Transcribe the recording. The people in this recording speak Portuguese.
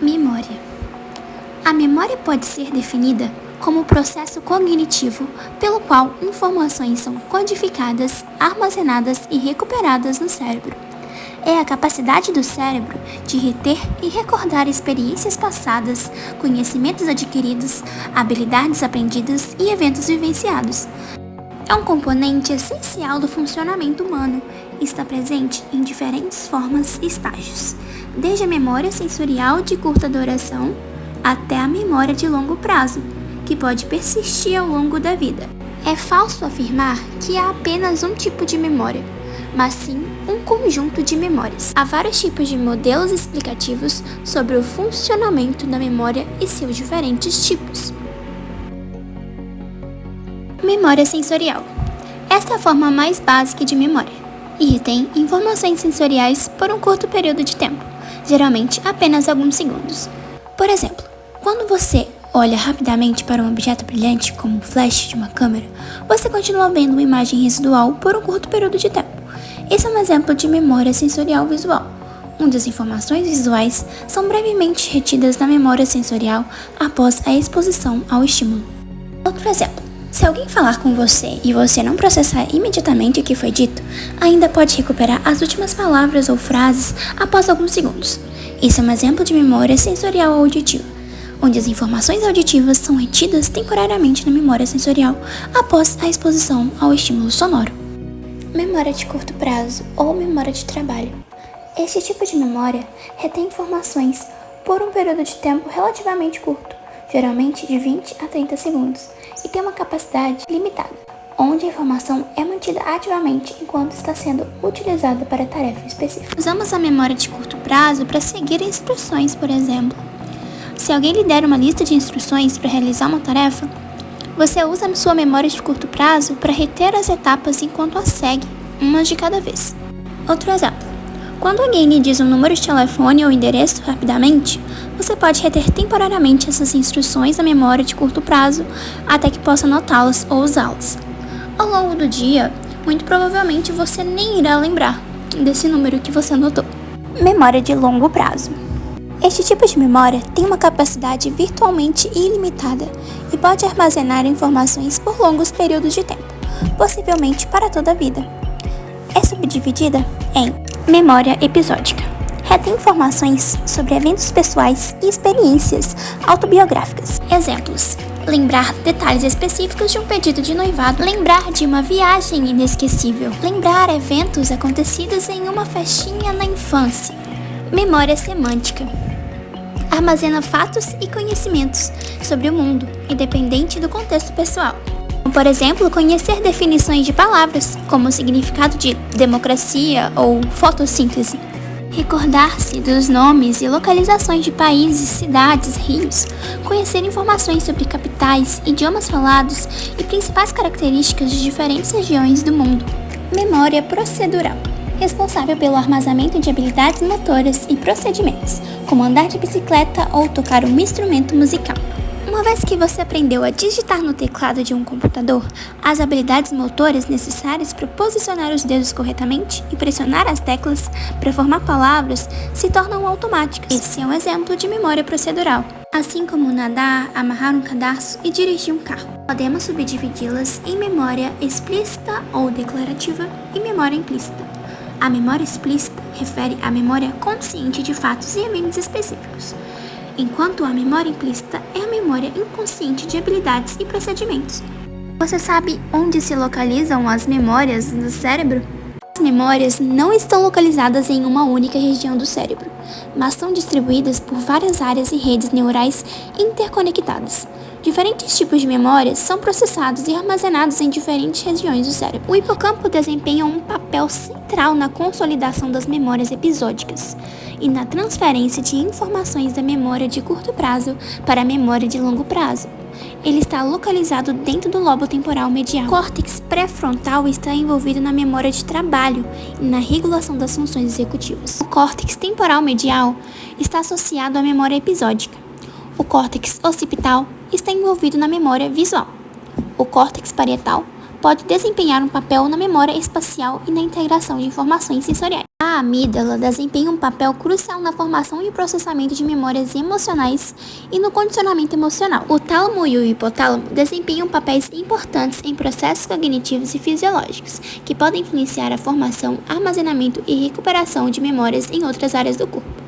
Memória. A memória pode ser definida como o processo cognitivo pelo qual informações são codificadas, armazenadas e recuperadas no cérebro. É a capacidade do cérebro de reter e recordar experiências passadas, conhecimentos adquiridos, habilidades aprendidas e eventos vivenciados. É um componente essencial do funcionamento humano e está presente em diferentes formas e estágios, desde a memória sensorial de curta duração até a memória de longo prazo, que pode persistir ao longo da vida. É falso afirmar que há apenas um tipo de memória, mas sim um conjunto de memórias. Há vários tipos de modelos explicativos sobre o funcionamento da memória e seus diferentes tipos. Memória sensorial. Esta é a forma mais básica de memória e retém informações sensoriais por um curto período de tempo, geralmente apenas alguns segundos. Por exemplo, quando você olha rapidamente para um objeto brilhante, como um flash de uma câmera, você continua vendo uma imagem residual por um curto período de tempo. Esse é um exemplo de memória sensorial visual, onde as informações visuais são brevemente retidas na memória sensorial após a exposição ao estímulo. Outro exemplo. Se alguém falar com você e você não processar imediatamente o que foi dito, ainda pode recuperar as últimas palavras ou frases após alguns segundos. Isso é um exemplo de memória sensorial auditiva, onde as informações auditivas são retidas temporariamente na memória sensorial após a exposição ao estímulo sonoro. Memória de curto prazo ou memória de trabalho. Este tipo de memória retém informações por um período de tempo relativamente curto, geralmente de 20 a 30 segundos, e tem uma capacidade limitada, onde a informação é mantida ativamente enquanto está sendo utilizada para tarefa específica. Usamos a memória de curto prazo para seguir instruções, por exemplo. Se alguém lhe der uma lista de instruções para realizar uma tarefa, você usa a sua memória de curto prazo para reter as etapas enquanto as segue, umas de cada vez. Outro exemplo. Quando alguém lhe diz um número de telefone ou endereço rapidamente, você pode reter temporariamente essas instruções na memória de curto prazo até que possa anotá-las ou usá-las. Ao longo do dia, muito provavelmente você nem irá lembrar desse número que você anotou. Memória de longo prazo. Este tipo de memória tem uma capacidade virtualmente ilimitada e pode armazenar informações por longos períodos de tempo, possivelmente para toda a vida. É subdividida em memória episódica. Retém informações sobre eventos pessoais e experiências autobiográficas. Exemplos: lembrar detalhes específicos de um pedido de noivado, lembrar de uma viagem inesquecível, lembrar eventos acontecidos em uma festinha na infância. Memória semântica. Armazena fatos e conhecimentos sobre o mundo, independente do contexto pessoal. Por exemplo, conhecer definições de palavras, como o significado de democracia ou fotossíntese. Recordar-se dos nomes e localizações de países, cidades, rios. Conhecer informações sobre capitais, idiomas falados e principais características de diferentes regiões do mundo. Memória procedural. Responsável pelo armazenamento de habilidades motoras e procedimentos, como andar de bicicleta ou tocar um instrumento musical. Uma vez que você aprendeu a digitar no teclado de um computador, as habilidades motoras necessárias para posicionar os dedos corretamente e pressionar as teclas para formar palavras se tornam automáticas. Esse é um exemplo de memória procedural. Assim como nadar, amarrar um cadarço e dirigir um carro. Podemos subdividi-las em memória explícita ou declarativa e memória implícita. A memória explícita refere à memória consciente de fatos e eventos específicos, enquanto a memória implícita é a memória inconsciente de habilidades e procedimentos. Você sabe onde se localizam as memórias do cérebro? As memórias não estão localizadas em uma única região do cérebro, mas são distribuídas por várias áreas e redes neurais interconectadas. Diferentes tipos de memórias são processados e armazenados em diferentes regiões do cérebro. O hipocampo desempenha um papel central na consolidação das memórias episódicas e na transferência de informações da memória de curto prazo para a memória de longo prazo. Ele está localizado dentro do lobo temporal medial. O córtex pré-frontal está envolvido na memória de trabalho e na regulação das funções executivas. O córtex temporal medial está associado à memória episódica. O córtex occipital está envolvido na memória visual. O córtex parietal pode desempenhar um papel na memória espacial e na integração de informações sensoriais. A A amígdala desempenha um papel crucial na formação e processamento de memórias emocionais e no condicionamento emocional. O tálamo e o hipotálamo desempenham papéis importantes em processos cognitivos e fisiológicos, que podem influenciar a formação, armazenamento e recuperação de memórias em outras áreas do corpo.